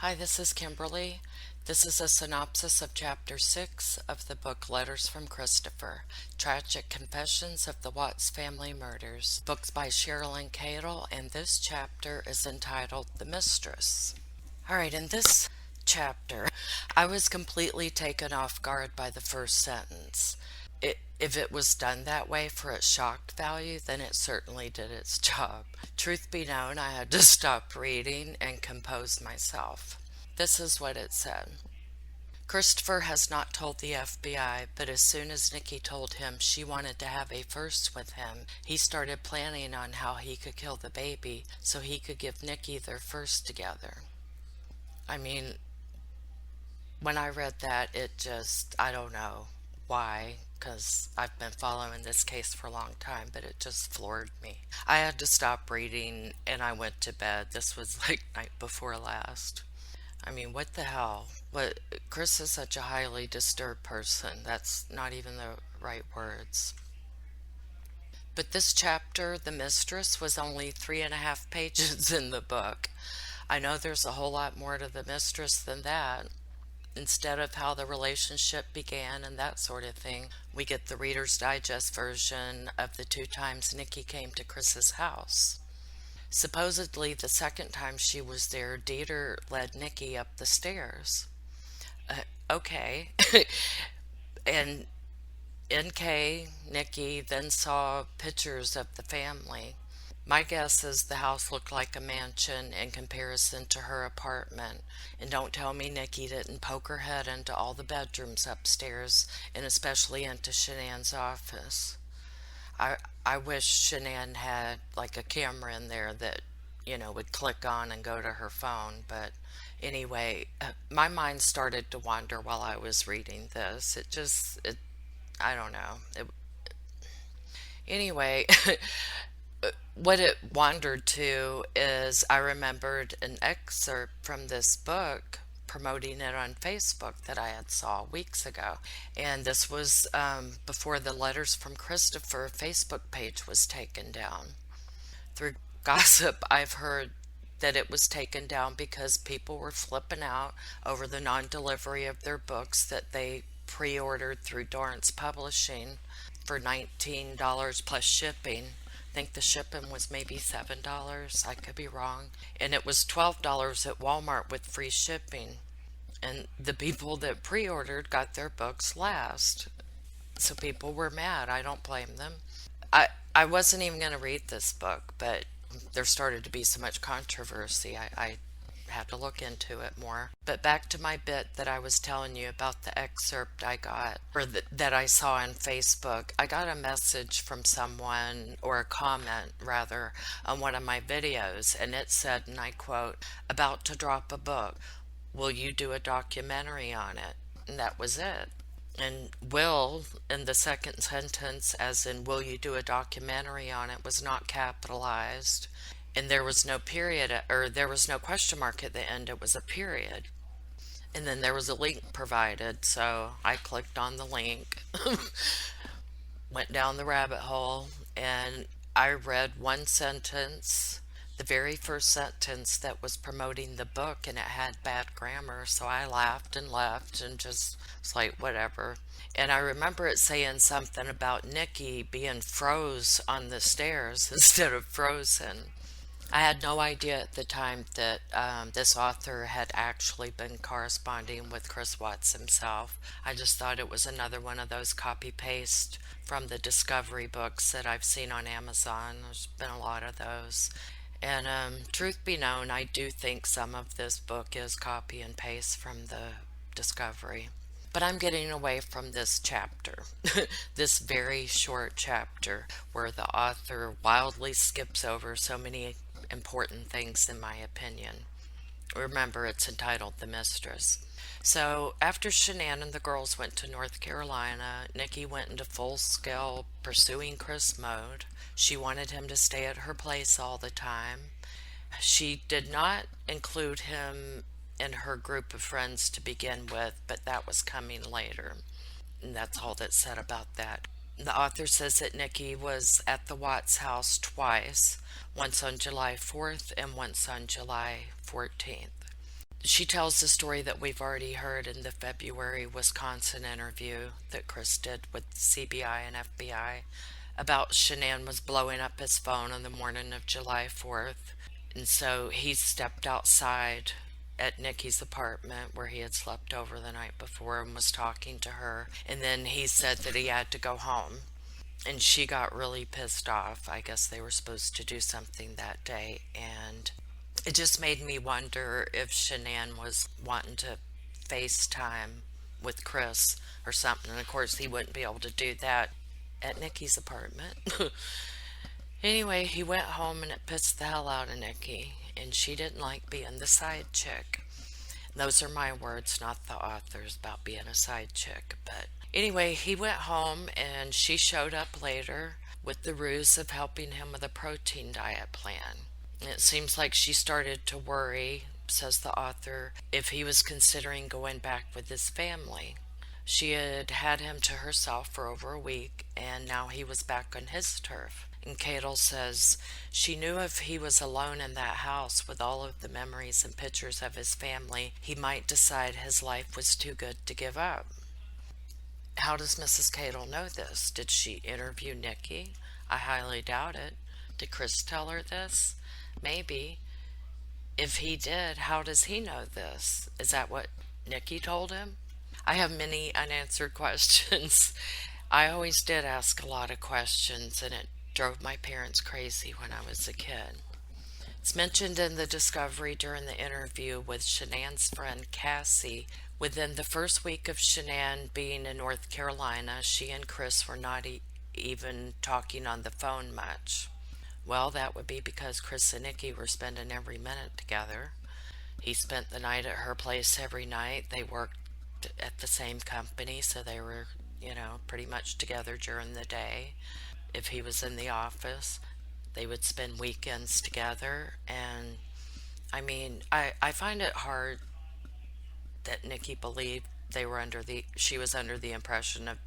Hi, this is Kimberly. This is a synopsis of Chapter 6 of the book Letters from Christopher, Tragic Confessions of the Watts Family Murders, books by Sherilyn Cadle, and this chapter is entitled The Mistress. Alright, in this chapter, I was completely taken off guard by the first sentence. If it was done that way for its shock value, then it certainly did its job. Truth be known, I had to stop reading and compose myself. This is what it said. Christopher has not told the FBI, but as soon as Nikki told him she wanted to have a first with him, he started planning on how he could kill the baby so he could give Nikki their first together. I mean, when I read that, I don't know why, because I've been following this case for a long time, but it just floored me. I had to stop reading and I went to bed. This was like night before last. I mean, what the hell? What Chris is such a highly disturbed person. That's not even the right words. But this chapter, The Mistress, was only 3.5 pages in the book. I know there's a whole lot more to The Mistress than that. Instead of how the relationship began and that sort of thing, we get the Reader's Digest version of the 2 times Nikki came to Chris's house. Supposedly, the second time she was there, Dieter led Nikki up the stairs. Okay. And NK, Nikki, then saw pictures of the family. My guess is the house looked like a mansion in comparison to her apartment. And don't tell me Nikki didn't poke her head into all the bedrooms upstairs, and especially into Shanann's office. I wish Shanann had like a camera in there that, would click on and go to her phone. But anyway, my mind started to wander while I was reading this. I don't know. Anyway, what it wandered to is I remembered an excerpt from this book promoting it on Facebook that I had saw weeks ago. And this was before the Letters from Christopher Facebook page was taken down. Through gossip, I've heard that it was taken down because people were flipping out over the non-delivery of their books that they pre-ordered through Dorrance Publishing for $19 plus shipping. I think the shipping was maybe $7. I could be wrong. And it was $12 at Walmart with free shipping. And the people that pre-ordered got their books last. So people were mad. I don't blame them. I wasn't even going to read this book, but there started to be so much controversy. I had to look into it more. But back to my bit that I was telling you about the excerpt I got, or that I saw on Facebook. I got a message from someone, or a comment rather, on one of my videos, and it said, and I quote, "About to drop a book. Will you do a documentary on it?" And that was it. And will in the second sentence, as in will you do a documentary on it, was not capitalized. And there was no period, or there was no question mark at the end. It was a period. And then there was a link provided. So I clicked on the link, went down the rabbit hole, and I read one sentence, the very first sentence that was promoting the book, and it had bad grammar. So I laughed and left and just was like, whatever. And I remember it saying something about Nikki being froze on the stairs instead of frozen. I had no idea at the time that this author had actually been corresponding with Chris Watts himself. I just thought it was another one of those copy-paste from the Discovery books that I've seen on Amazon. There's been a lot of those. And truth be known, I do think some of this book is copy and paste from the Discovery. But I'm getting away from this chapter, this very short chapter where the author wildly skips over so many important things, in my opinion. Remember, it's entitled The Mistress. So after Shanann and the girls went to North Carolina, Nikki went into full-scale pursuing Chris mode. She wanted him to stay at her place all the time. She did not include him in her group of friends to begin with, but that was coming later. And that's all that's said about that. The author says that Nikki was at the Watts house twice, once on July 4th and once on July 14th. She tells the story that we've already heard in the February Wisconsin interview that Chris did with CBI and FBI about Shanann was blowing up his phone on the morning of July 4th. And so he stepped outside at Nikki's apartment where he had slept over the night before and was talking to her. And then he said that he had to go home. And she got really pissed off. I guess they were supposed to do something that day. And it just made me wonder if Shanann was wanting to FaceTime with Chris or something. And of course, he wouldn't be able to do that at Nikki's apartment. Anyway, he went home and it pissed the hell out of Nikki. And she didn't like being the side chick. Those are my words, not the author's, about being a side chick. But anyway, he went home and she showed up later with the ruse of helping him with a protein diet plan. And it seems like she started to worry, says the author, if he was considering going back with his family. She had had him to herself for over a week, and now he was back on his turf. And Cadel says she knew if he was alone in that house with all of the memories and pictures of his family, he might decide his life was too good to give up. How does Mrs. Cadel know this? Did she interview Nikki? I highly doubt it. Did Chris tell her this? Maybe. If he did, how does he know this? Is that what Nikki told him? I have many unanswered questions. I always did ask a lot of questions, and it drove my parents crazy when I was a kid. It's mentioned in the discovery during the interview with Shanann's friend Cassie. Within the first week of Shanann being in North Carolina, she and Chris were not even talking on the phone much. Well, that would be because Chris and Nikki were spending every minute together. He spent the night at her place every night. They worked at the same company, so they were, pretty much together during the day. If he was in the office, they would spend weekends together. And I find it hard that Nikki believed she was under the impression of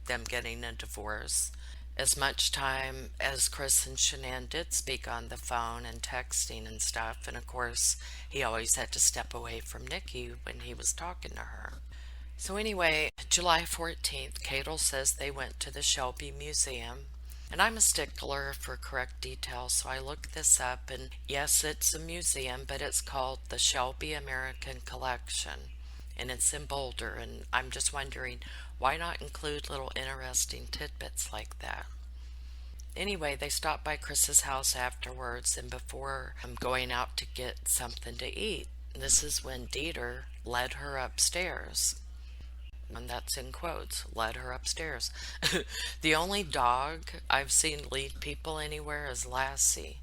them getting a divorce. As much time as Chris and Shanann did speak on the phone and texting and stuff, and of course he always had to step away from Nikki when he was talking to her. So anyway, July 14th, Cadel says they went to the Shelby Museum. And I'm a stickler for correct details, so I looked this up, and yes, it's a museum, but it's called the Shelby American Collection, and it's in Boulder, and I'm just wondering, why not include little interesting tidbits like that? Anyway, they stopped by Chris's house afterwards, and before going out to get something to eat, this is when Dieter led her upstairs. And that's in quotes, led her upstairs. The only dog I've seen lead people anywhere is Lassie.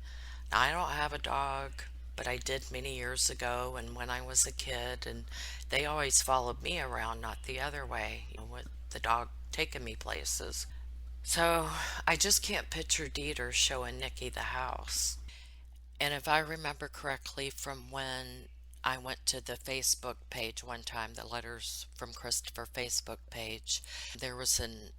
Now, I don't have a dog, but I did many years ago and when I was a kid, and they always followed me around, not the other way, with the dog taking me places. So I just can't picture Dieter showing Nikki the house. And if I remember correctly from when I went to the Facebook page one time, the Letters from Christopher Facebook page, there was an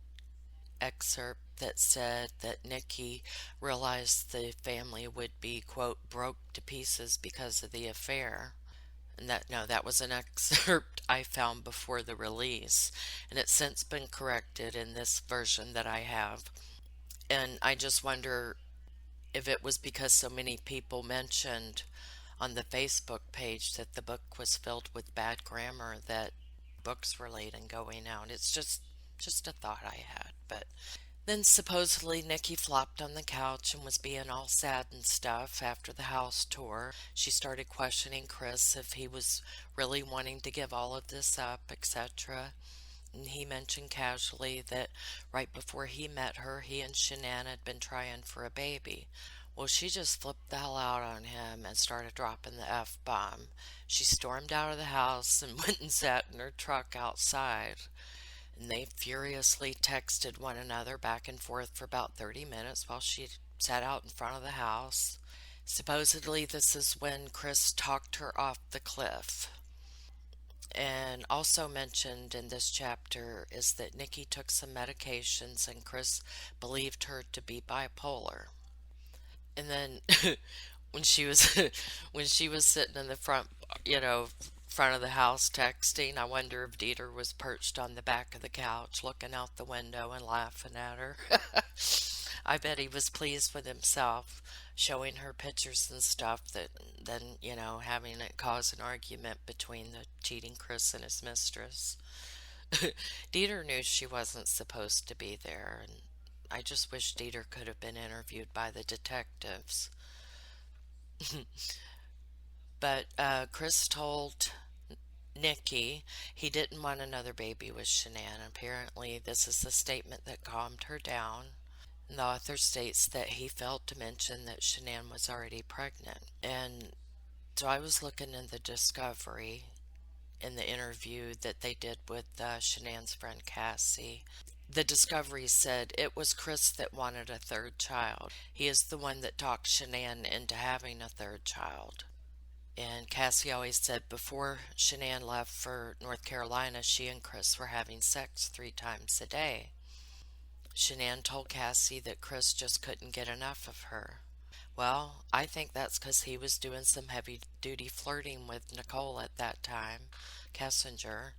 excerpt that said that Nikki realized the family would be, quote, broke to pieces because of the affair. And that was an excerpt I found before the release, and it's since been corrected in this version that I have. And I just wonder if it was because so many people mentioned on the Facebook page that the book was filled with bad grammar that books were late in going out. It's just a thought I had. But then supposedly Nikki flopped on the couch and was being all sad and stuff after the house tour. She started questioning Chris if he was really wanting to give all of this up, etc. And he mentioned casually that right before he met her, he and Shanann had been trying for a baby. Well, she just flipped the hell out on him and started dropping the F-bomb. She stormed out of the house and went and sat in her truck outside. And they furiously texted one another back and forth for about 30 minutes while she sat out in front of the house. Supposedly, this is when Chris talked her off the cliff. And also mentioned in this chapter is that Nikki took some medications and Chris believed her to be bipolar. And then when she was when she was sitting in the front, front of the house texting. I wonder if Dieter was perched on the back of the couch looking out the window and laughing at her. I bet he was pleased with himself, showing her pictures and stuff, that then, having it cause an argument between the cheating Chris and his mistress. Dieter knew she wasn't supposed to be there, and I just wish Dieter could have been interviewed by the detectives. But Chris told Nikki he didn't want another baby with Shanann. Apparently, this is the statement that calmed her down. And the author states that he failed to mention that Shanann was already pregnant. And so I was looking in the discovery in the interview that they did with Shanann's friend Cassie. The discovery said it was Chris that wanted a third child. He is the one that talked Shanann into having a third child. And Cassie always said before Shanann left for North Carolina, she and Chris were having sex 3 times a day. Shanann told Cassie that Chris just couldn't get enough of her. Well, I think that's because he was doing some heavy duty flirting with Nicole at that time, Kessinger.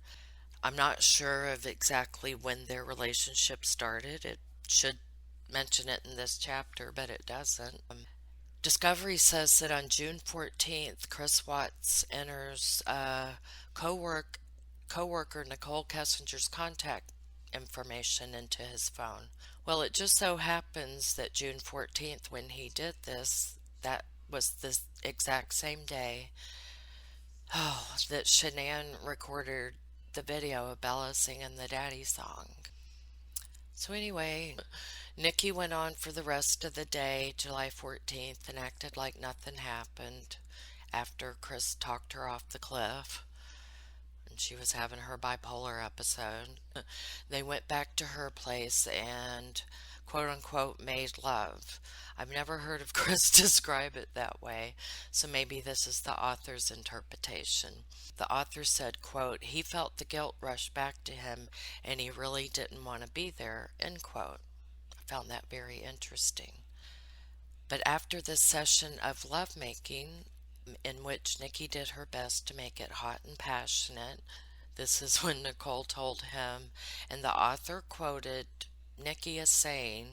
I'm not sure of exactly when their relationship started. It should mention it in this chapter, but it doesn't. Discovery says that on June 14th, Chris Watts enters co-worker Nicole Kessinger's contact information into his phone. Well, it just so happens that June 14th, when he did this, that was the exact same day that Shanann recorded the video of Bella singing the Daddy song. So anyway, Nikki went on for the rest of the day, July 14th, and acted like nothing happened after Chris talked her off the cliff and she was having her bipolar episode. They went back to her place and quote unquote made love. I've never heard of Chris describe it that way, so maybe this is the author's interpretation. The author said, quote, he felt the guilt rush back to him and he really didn't want to be there, end quote. I found that very interesting. But after this session of lovemaking, in which Nikki did her best to make it hot and passionate, this is when Nicole told him, and the author quoted Nikki as saying,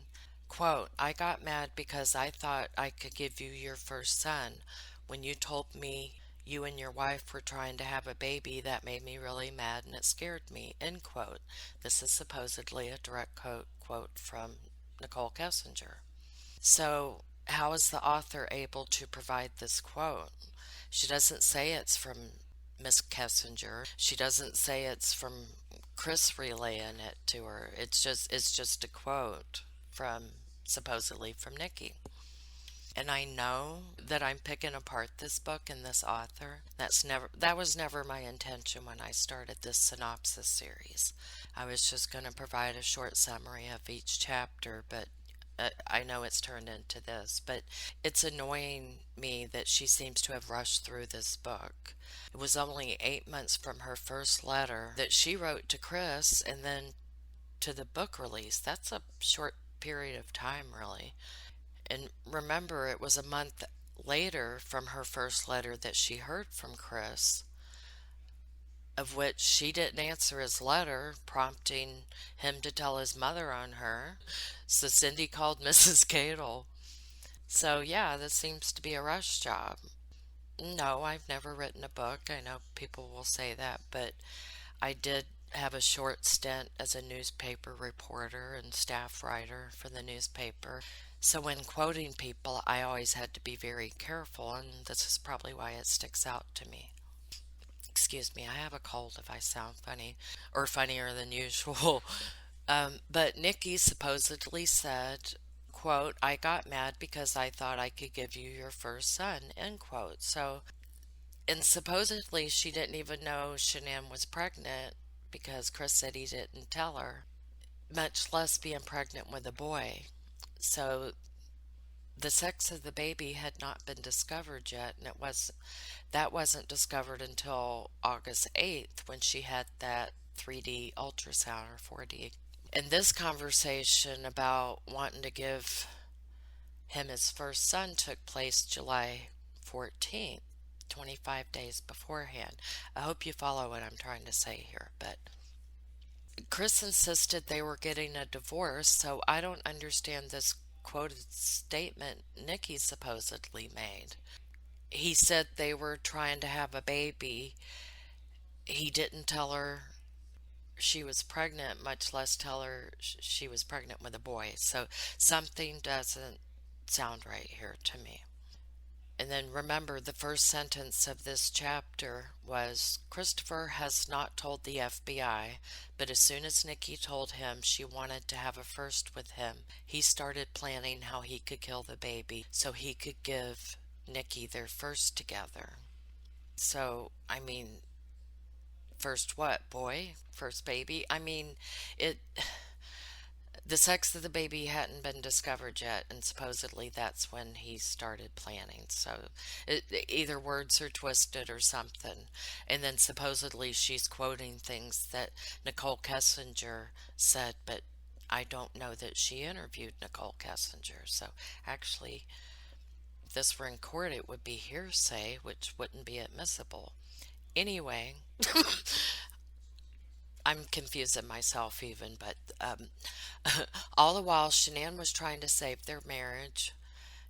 quote, I got mad because I thought I could give you your first son. When you told me you and your wife were trying to have a baby, that made me really mad and it scared me, end quote. This is supposedly a direct quote from Nicole Kessinger. So, how is the author able to provide this quote? She doesn't say it's from Miss Kessinger. She doesn't say it's from Chris relaying it to her. It's just a quote from supposedly from Nikki. And I know that I'm picking apart this book and this author. That was never my intention when I started this synopsis series. I was just going to provide a short summary of each chapter, but I know it's turned into this, but it's annoying me that she seems to have rushed through this book. It was only 8 months from her first letter that she wrote to Chris and then to the book release. That's a short period of time, really. And remember, it was a month later from her first letter that she heard from Chris, of which she didn't answer his letter, prompting him to tell his mother on her. So Cindy called Mrs. Cadle. So yeah, this seems to be a rush job. No, I've never written a book. I know people will say that, but I did have a short stint as a newspaper reporter and staff writer for the newspaper. So when quoting people, I always had to be very careful, and this is probably why it sticks out to me. Excuse me, I have a cold if I sound funny, or funnier than usual. But Nikki supposedly said, quote, I got mad because I thought I could give you your first son, end quote. So, and supposedly she didn't even know Shanann was pregnant because Chris said he didn't tell her, much less being pregnant with a boy. So the sex of the baby had not been discovered yet, and that wasn't discovered until August 8th when she had that 3D ultrasound or 4D. And this conversation about wanting to give His first son took place July 14th, 25 days beforehand. I hope you follow what I'm trying to say here, but Chris insisted they were getting a divorce, so I don't understand this quoted statement Nikki supposedly made. He said they were trying to have a baby. He didn't tell her she was pregnant, much less tell her she was pregnant with a boy. So something doesn't sound right here to me. And then remember, the first sentence of this chapter was Christopher has not told the FBI, but as soon as Nikki told him she wanted to have a first with him, he started planning how he could kill the baby so he could give Nikki their first together. So, I mean, first what, boy? First baby? I mean, it. The sex of the baby hadn't been discovered yet, and supposedly that's when he started planning. So either words are twisted or something. And then supposedly she's quoting things that Nicole Kessinger said, but I don't know that she interviewed Nicole Kessinger. So actually, if this were in court, it would be hearsay, which wouldn't be admissible. Anyway, I'm confusing myself even, but all the while Shanann was trying to save their marriage.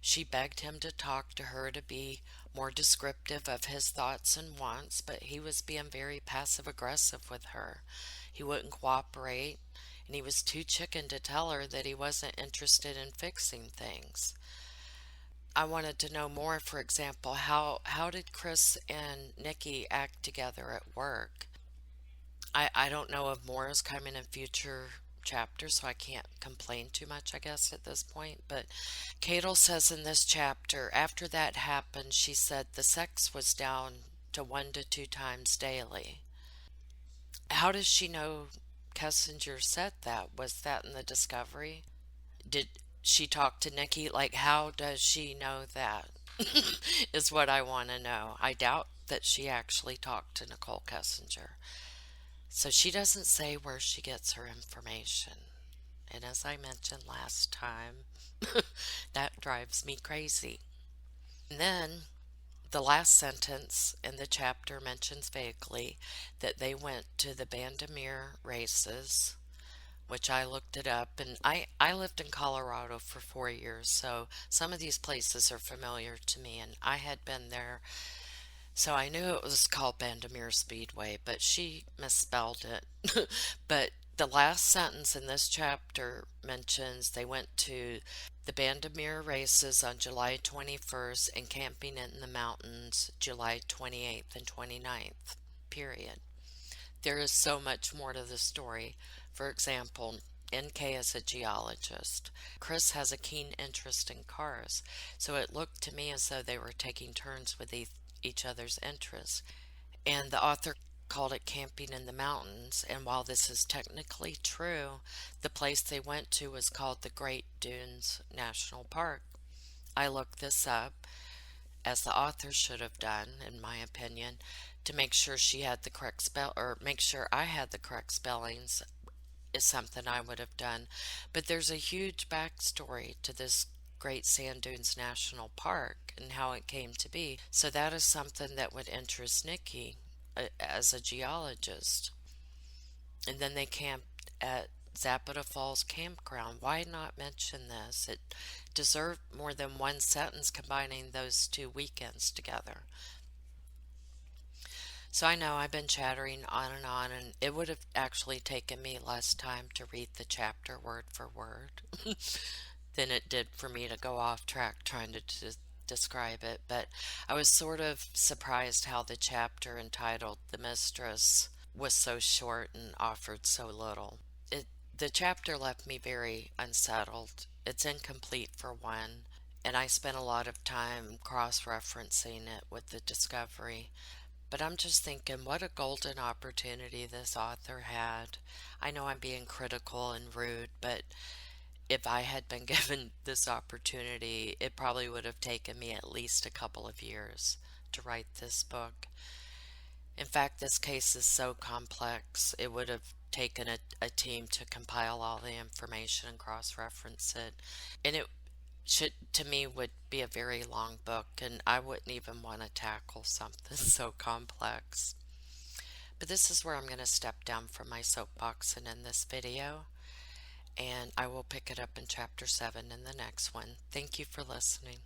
She begged him to talk to her to be more descriptive of his thoughts and wants, but he was being very passive aggressive with her. He wouldn't cooperate, and he was too chicken to tell her that he wasn't interested in fixing things. I wanted to know more, for example, how did Chris and Nikki act together at work? I don't know if more is coming in future chapters, so I can't complain too much, I guess, at this point. But Cadel says in this chapter, after that happened, she said the sex was down to 1 to 2 times daily. How does she know Kessinger said that? Was that in the discovery? Did she talk to Nikki? Like, how does she know that? Is what I want to know. I doubt that she actually talked to Nicole Kessinger. So she doesn't say where she gets her information. And as I mentioned last time, that drives me crazy. And then the last sentence in the chapter mentions vaguely that they went to the Bandamere races, which I looked it up. And I lived in Colorado for 4 years, so some of these places are familiar to me, and I had been there. So I knew it was called Bandamere Speedway, but she misspelled it. But the last sentence in this chapter mentions they went to the Bandamere races on July 21st and camping in the mountains July 28th and 29th. Period. There is so much more to the story. For example, NK is a geologist. Chris has a keen interest in cars, so it looked to me as though they were taking turns with each other's interests. And the author called it camping in the mountains. And while this is technically true, the place they went to was called the Great Dunes National Park. I looked this up, as the author should have done, in my opinion, to make sure she had the correct spell, or make sure I had the correct spellings, is something I would have done. But there's a huge backstory to this Great Sand Dunes National Park and how it came to be. So that is something that would interest Nikki as a geologist. And then they camped at Zapata Falls Campground. Why not mention this? It deserved more than one sentence combining those 2 weekends together. So I know I've been chattering on, and it would have actually taken me less time to read the chapter word for word than it did for me to go off track trying to describe it. But I was sort of surprised how the chapter entitled The Mistress was so short and offered so little. The chapter left me very unsettled. It's incomplete for one, and I spent a lot of time cross-referencing it with the discovery. But I'm just thinking, what a golden opportunity this author had. I know I'm being critical and rude, but if I had been given this opportunity, it probably would have taken me at least a couple of years to write this book. In fact, this case is so complex, it would have taken a team to compile all the information and cross-reference it. And should to me would be a very long book, and I wouldn't even want to tackle something so complex. But this is where I'm going to step down from my soapbox and end this video, and I will pick it up in chapter 7 in the next one. Thank you for listening.